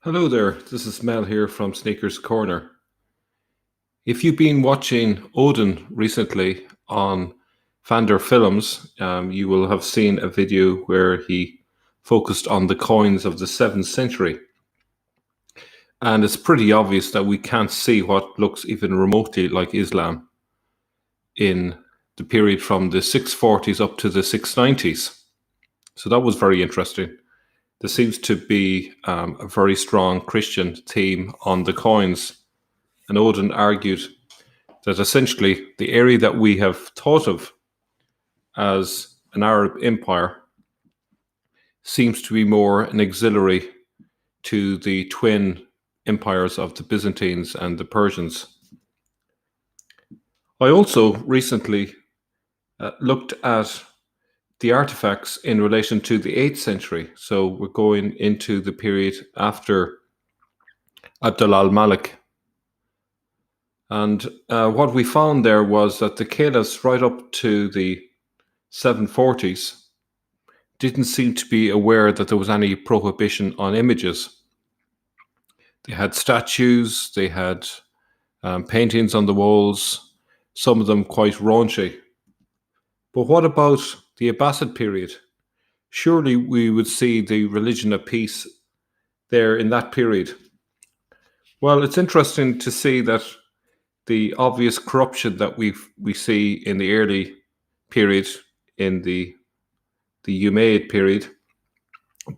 Hello there, this is Mel here from Sneakers Corner. If you've been watching Odin recently on Fander Films, you will have seen a video where he focused on the coins of the 7th century. And it's pretty obvious that we can't see what looks even remotely like Islam in the period from the 640s up to the 690s. So that was very interesting. There seems to be a very strong Christian theme on the coins. And Odin argued that essentially the area that we have thought of as an Arab empire seems to be more an auxiliary to the twin empires of the Byzantines and the Persians. I also recently looked at the artifacts in relation to the 8th century. So we're going into the period after Abd al-Malik. And what we found there was that the caliphs right up to the 740s didn't seem to be aware that there was any prohibition on images. They had statues, they had paintings on the walls, some of them quite raunchy. But what about the Abbasid period? Surely we would see the religion of peace there in that period. Well, it's interesting to see that the obvious corruption that we see in the early period, in the Umayyad period,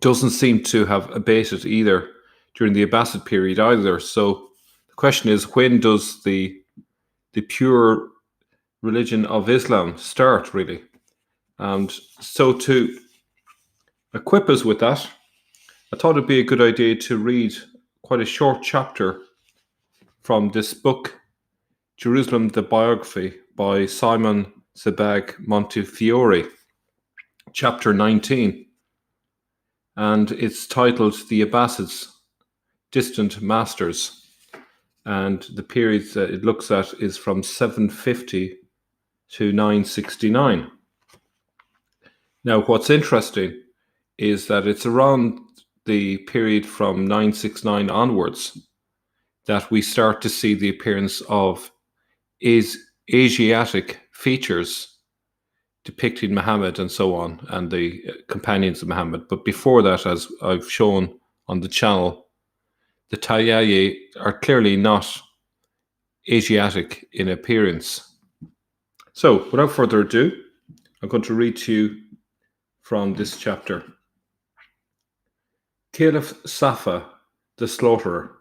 doesn't seem to have abated either during the Abbasid period either. So the question is, when does the pure religion of Islam start, really? And so to equip us with that, I thought it'd be a good idea to read quite a short chapter from this book, Jerusalem, the Biography, by Simon Sebag Montefiore, chapter 19. And it's titled The Abbasids, Distant Masters. And the period that it looks at is from 750 to 969. Now, what's interesting is that it's around the period from 969 onwards that we start to see the appearance of Asiatic features depicting Muhammad and so on, and the companions of Muhammad. But before that, as I've shown on the channel, the Tayyaye are clearly not Asiatic in appearance. So, without further ado, I'm going to read to you from this chapter. Caliph Safa, the slaughterer.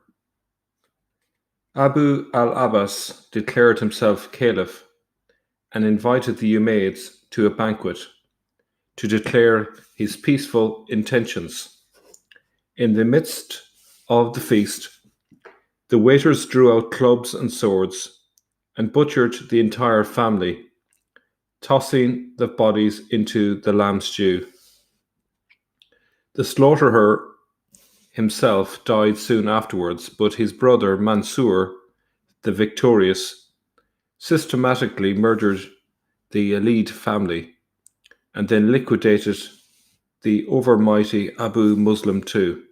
Abu al-Abbas declared himself caliph and invited the Umayyads to a banquet to declare his peaceful intentions. In the midst of the feast, the waiters drew out clubs and swords and butchered the entire family, tossing the bodies into the lamb stew. The slaughterer himself died soon afterwards, but his brother Mansur, the victorious, systematically murdered the Alid family and then liquidated the overmighty Abu Muslim too.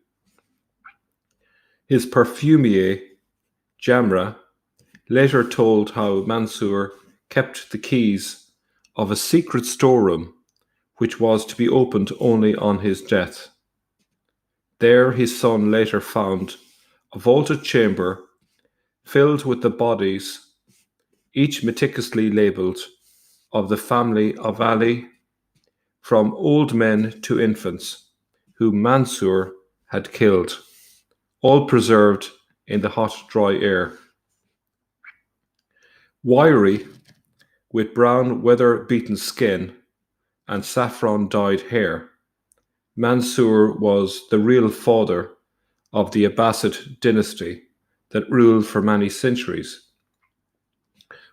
His perfumier, Jamra, later told how Mansur kept the keys of a secret storeroom which was to be opened only on his death. There his son later found a vaulted chamber filled with the bodies, each meticulously labelled, of the family of Ali, from old men to infants, whom Mansur had killed, all preserved in the hot, dry air. Wiry, with brown, weather-beaten skin and saffron-dyed hair, Mansur was the real father of the Abbasid dynasty that ruled for many centuries.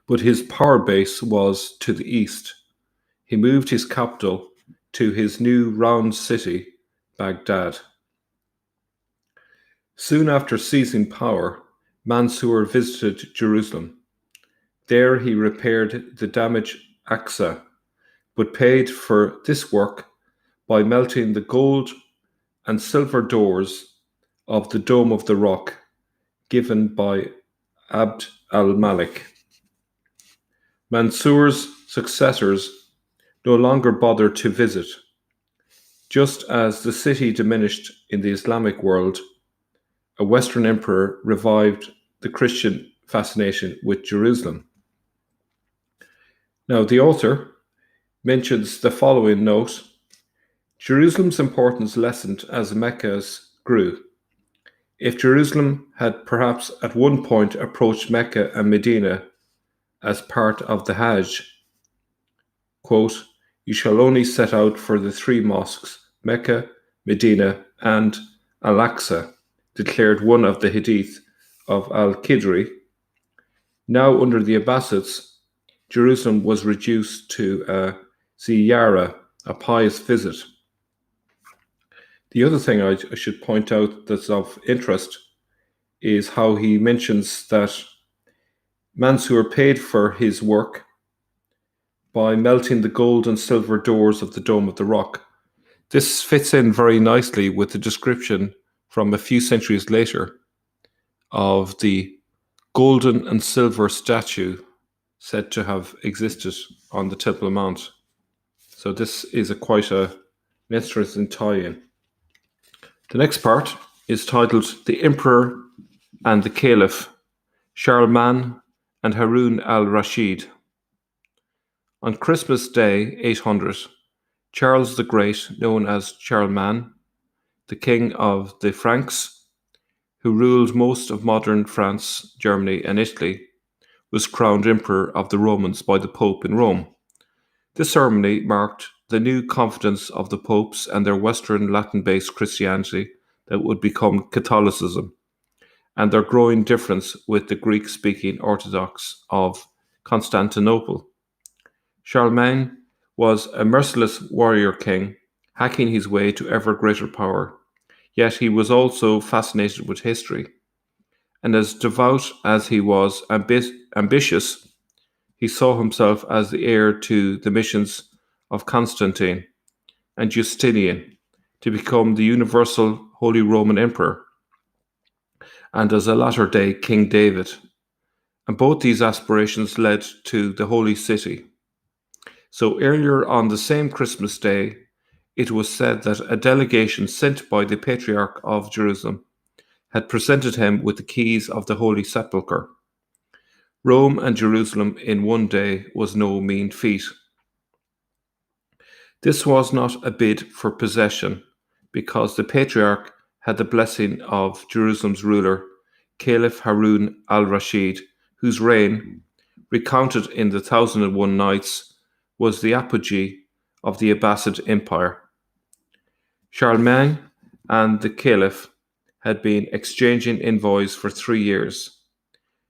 But his power base was to the east. He moved his capital to his new round city, Baghdad. Soon after seizing power, Mansur visited Jerusalem. There he repaired the damaged Aqsa, but paid for this work by melting the gold and silver doors of the Dome of the Rock given by Abd al-Malik. Mansur's successors no longer bothered to visit. Just as the city diminished in the Islamic world, a Western emperor revived the Christian fascination with Jerusalem. Now, the author mentions the following note: Jerusalem's importance lessened as Mecca's grew. If Jerusalem had perhaps at one point approached Mecca and Medina as part of the Hajj, quote, you shall only set out for the three mosques, Mecca, Medina, and Al-Aqsa, declared one of the hadith of Al-Qidri. Now under the Abbasids, Jerusalem was reduced to a ziyara, a pious visit. The other thing I should point out that's of interest is how he mentions that Mansur paid for his work by melting the gold and silver doors of the Dome of the Rock. This fits in very nicely with the description from a few centuries later of the golden and silver statue said to have existed on the Temple Mount. So this is quite an interesting tie-in. The next part is titled The Emperor and the Caliph, Charlemagne and Harun al-Rashid. On Christmas Day 800, Charles the Great, known as Charlemagne, the king of the Franks, who ruled most of modern France, Germany, and Italy, was crowned emperor of the Romans by the Pope in Rome. This ceremony marked the new confidence of the popes and their Western Latin-based Christianity that would become Catholicism, and their growing difference with the Greek-speaking Orthodox of Constantinople. Charlemagne was a merciless warrior king, hacking his way to ever greater power, yet he was also fascinated with history. And as devout as he was ambitious, he saw himself as the heir to the missions of Constantine and Justinian to become the universal Holy Roman Emperor, and as a latter-day King David. And both these aspirations led to the Holy City. So earlier on the same Christmas Day, it was said that a delegation sent by the Patriarch of Jerusalem had presented him with the keys of the Holy Sepulchre. Rome and Jerusalem in one day was no mean feat. This was not a bid for possession, because the Patriarch had the blessing of Jerusalem's ruler, Caliph Harun al-Rashid, whose reign, recounted in the 1001 Nights, was the apogee of the Abbasid Empire. Charlemagne and the Caliph had been exchanging envoys for 3 years.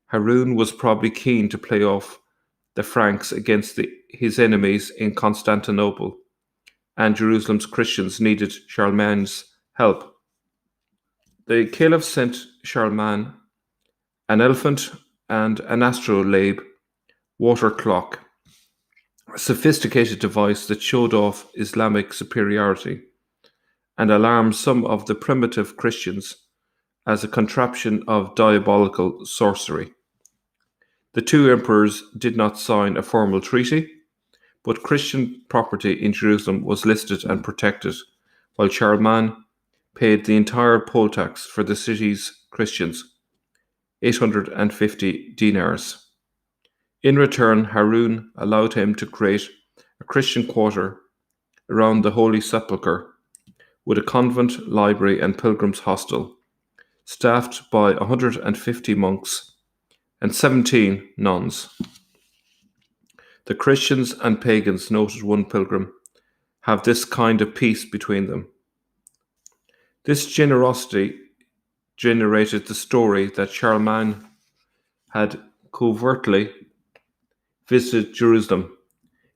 Harun was probably keen to play off the Franks against his enemies in Constantinople, and Jerusalem's Christians needed Charlemagne's help. The Caliph sent Charlemagne an elephant and an astrolabe water clock, a sophisticated device that showed off Islamic superiority and alarmed some of the primitive Christians as a contraption of diabolical sorcery. The two emperors did not sign a formal treaty, but Christian property in Jerusalem was listed and protected, while Charlemagne paid the entire poll tax for the city's Christians, 850 dinars. In return, Harun allowed him to create a Christian quarter around the Holy Sepulchre with a convent, library, and pilgrims' hostel, staffed by 150 monks and 17 nuns. The Christians and pagans, noted one pilgrim, have this kind of peace between them. This generosity generated the story that Charlemagne had covertly visited Jerusalem,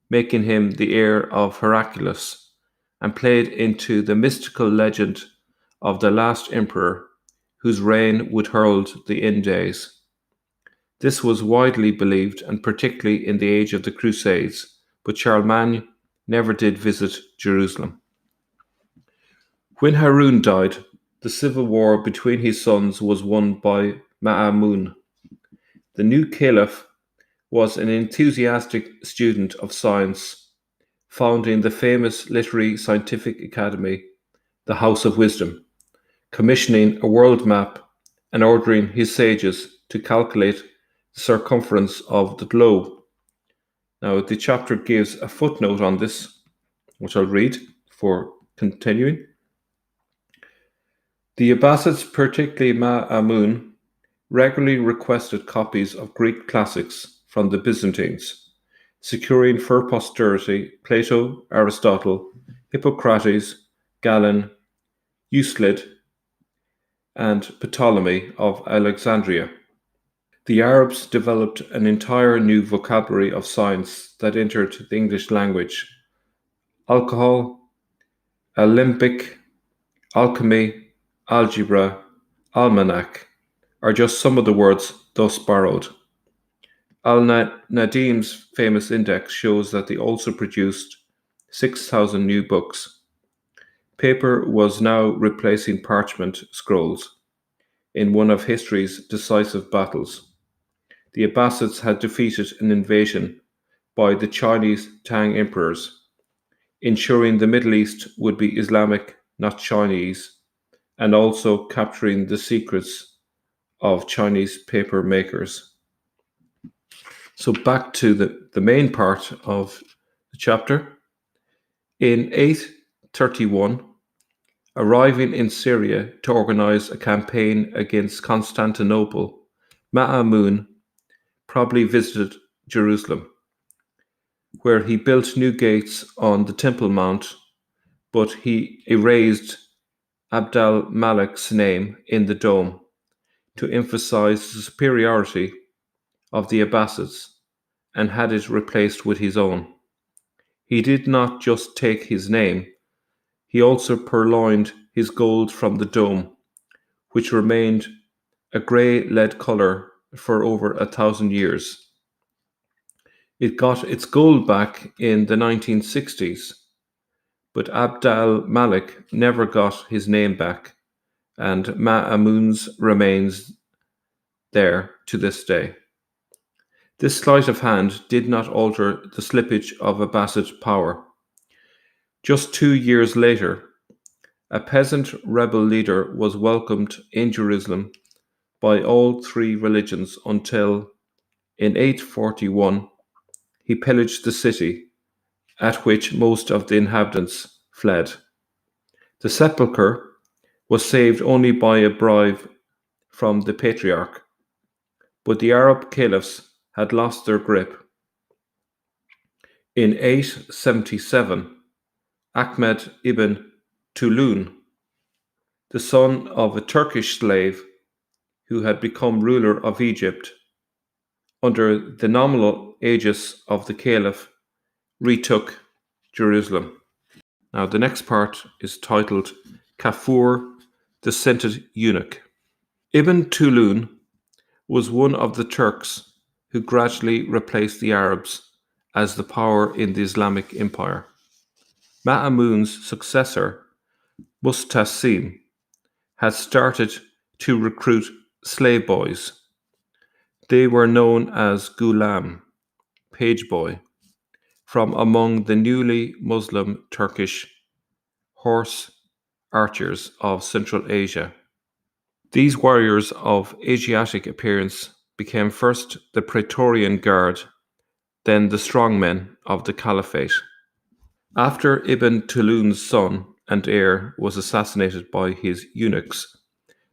making him the heir of Heraclius, and played into the mystical legend of the last emperor whose reign would herald the end days. This was widely believed, and particularly in the age of the Crusades, but Charlemagne never did visit Jerusalem. When Harun died, The civil war between his sons was won by Ma'amun. The new caliph was an enthusiastic student of science, founding the famous literary scientific academy, the House of Wisdom, commissioning a world map and ordering his sages to calculate the circumference of the globe. Now, the chapter gives a footnote on this, which I'll read for continuing. The Abbasids, particularly Ma'amun, regularly requested copies of Greek classics from the Byzantines, securing for posterity Plato, Aristotle, Hippocrates, Galen, Euclid, and Ptolemy of Alexandria. The Arabs developed an entire new vocabulary of science that entered the English language. Alcohol, alembic, alchemy, algebra, almanac are just some of the words thus borrowed. Al-Nadim's famous index shows that they also produced 6,000 new books. Paper was now replacing parchment scrolls in one of history's decisive battles. The Abbasids had defeated an invasion by the Chinese Tang emperors, ensuring the Middle East would be Islamic, not Chinese, and also capturing the secrets of Chinese paper makers. So back to the main part of the chapter. In 831, arriving in Syria to organize a campaign against Constantinople, Ma'amun probably visited Jerusalem, where he built new gates on the Temple Mount, but he erased Abd al-Malik's name in the dome to emphasize the superiority of the Abbasids and had it replaced with his own. He did not just take his name, he also purloined his gold from the dome, which remained a grey lead colour for over 1,000 years. It got its gold back in the 1960s, but Abd al-Malik never got his name back, and Ma'amun's remains there to this day. This sleight of hand did not alter the slippage of Abbasid power. Just 2 years later, a peasant rebel leader was welcomed in Jerusalem by all three religions until, in 841, he pillaged the city, at which most of the inhabitants fled. The sepulchre was saved only by a bribe from the patriarch, but the Arab caliphs had lost their grip. In 877, Ahmed ibn Tulun, the son of a Turkish slave who had become ruler of Egypt, under the nominal aegis of the caliph, retook Jerusalem. Now, the next part is titled Kafur, the Scented Eunuch. Ibn Tulun was one of the Turks who gradually replaced the Arabs as the power in the Islamic Empire. Ma'amun's successor, Mustasim, had started to recruit slave boys. They were known as Gulam, page boy, from among the newly Muslim Turkish horse archers of Central Asia. These warriors of Asiatic appearance became first the Praetorian Guard, then the strongmen of the Caliphate. After Ibn Tulun's son and heir was assassinated by his eunuchs,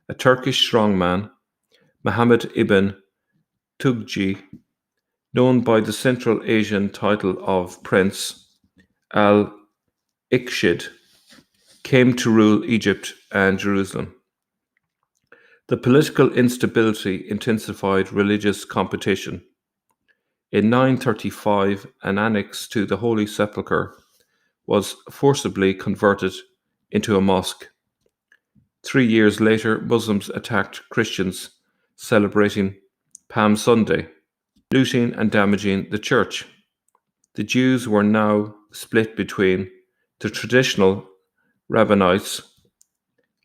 a Turkish strongman, Muhammad ibn Tugji, known by the Central Asian title of Prince al-Ikshid, came to rule Egypt and Jerusalem. The political instability intensified religious competition. In 935, an annex to the Holy Sepulchre was forcibly converted into a mosque. 3 years later, Muslims attacked Christians celebrating Palm Sunday, looting and damaging the church. The Jews were now split between the traditional Rabbinites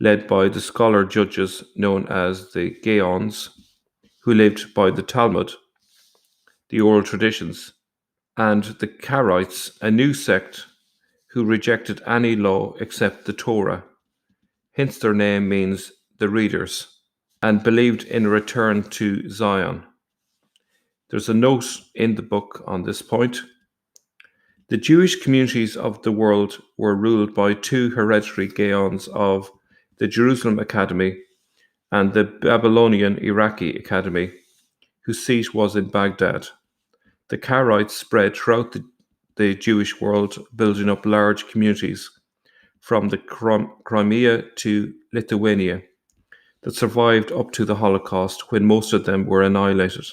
led by the scholar judges known as the Gaons, who lived by the Talmud, the oral traditions, and the Karaites, a new sect who rejected any law except the Torah, hence their name means the readers, and believed in a return to Zion. There's a note in the book on this point. The Jewish communities of the world were ruled by two hereditary Gaons of the Jerusalem Academy and the Babylonian Iraqi Academy, whose seat was in Baghdad. The Karaites spread throughout the Jewish world, building up large communities from the Crimea to Lithuania that survived up to the Holocaust, when most of them were annihilated.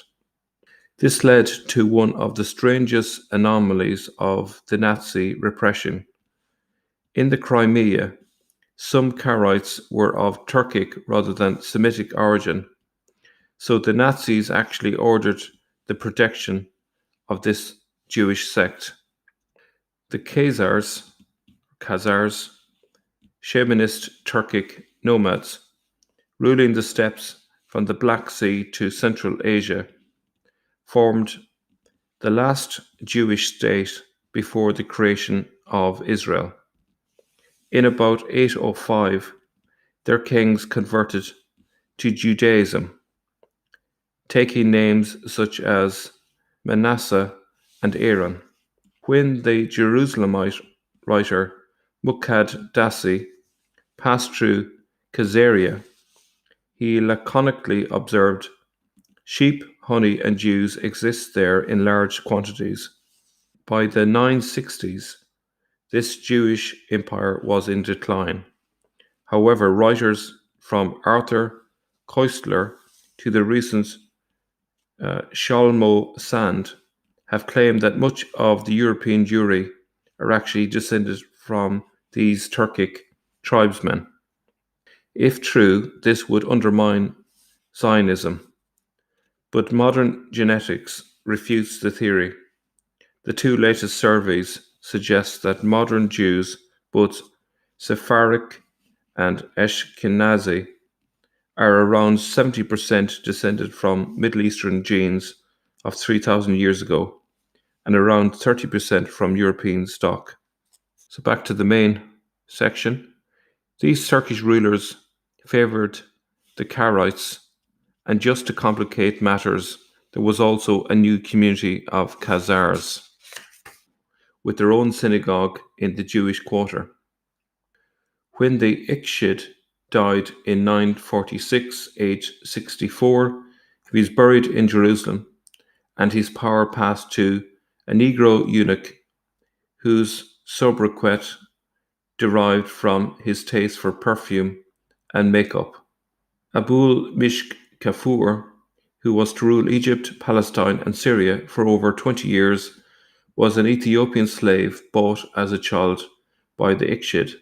This led to one of the strangest anomalies of the Nazi repression. In the Crimea, some Karaites were of Turkic rather than Semitic origin, so the Nazis actually ordered the protection of this Jewish sect. The Khazars, shamanist Turkic nomads, ruling the steppes from the Black Sea to Central Asia, formed the last Jewish state before the creation of Israel. In about 805, their kings converted to Judaism, taking names such as Manasseh and Aaron. When the Jerusalemite writer Muqaddasi Dasi passed through Caesarea, he laconically observed, "Sheep, honey, and Jews exist there in large quantities." By the 960s, this Jewish empire was in decline. However, writers from Arthur Koestler to the recent Shalmo Sand have claimed that much of the European Jewry are actually descended from these Turkic tribesmen. If true, this would undermine Zionism, but modern genetics refutes the theory. The two latest surveys suggest that modern Jews, both Sephardic and Ashkenazi, are around 70% descended from Middle Eastern genes of 3,000 years ago, and around 30% from European stock. So back to the main section. These Turkish rulers favoured the Karaites, and just to complicate matters, there was also a new community of Khazars with their own synagogue in the Jewish quarter. When the Ikshid died in 946, aged 64, he was buried in Jerusalem, and his power passed to a Negro eunuch whose sobriquet derived from his taste for perfume and makeup. Abul Mishk Kafur, who was to rule Egypt, Palestine, and Syria for over 20 years, was an Ethiopian slave bought as a child by the Ikshid.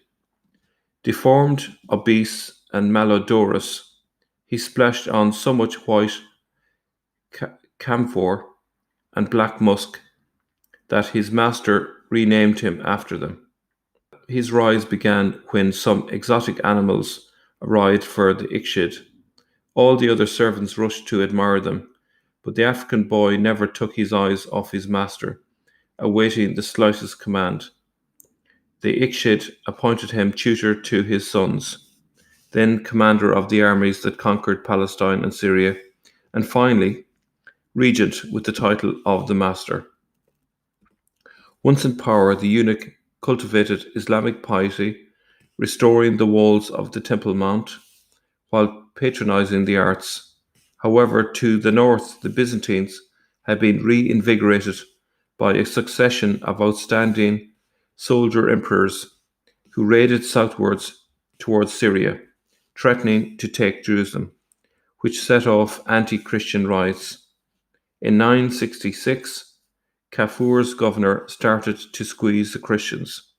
Deformed, obese, and malodorous, he splashed on so much white camphor and black musk that his master renamed him after them. His rise began when some exotic animals arrived for the Ikshid. All the other servants rushed to admire them, but the African boy never took his eyes off his master, awaiting the slightest command. The Ikshid appointed him tutor to his sons, then commander of the armies that conquered Palestine and Syria, and finally, regent with the title of the master. Once in power, the eunuch cultivated Islamic piety, restoring the walls of the Temple Mount, while patronizing the arts. However, to the north, the Byzantines had been reinvigorated by a succession of outstanding soldier emperors who raided southwards towards Syria, threatening to take Jerusalem, which set off anti-Christian riots. In 966, Kafur's governor started to squeeze the Christians,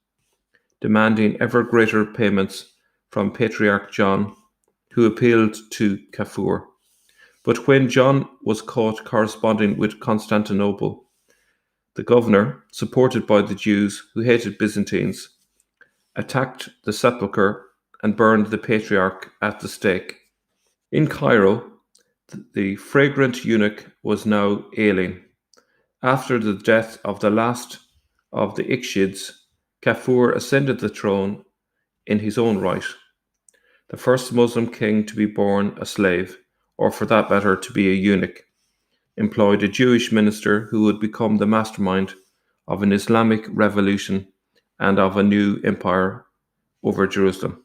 demanding ever greater payments from Patriarch John, who appealed to Kafur. But when John was caught corresponding with Constantinople, the governor, supported by the Jews who hated Byzantines, attacked the sepulchre and burned the patriarch at the stake. In Cairo, the fragrant eunuch was now ailing. After the death of the last of the Ikshids, Kafur ascended the throne in his own right, the first Muslim king to be born a slave, or for that matter, to be a eunuch, employed a Jewish minister who would become the mastermind of an Islamic revolution and of a new empire over Jerusalem.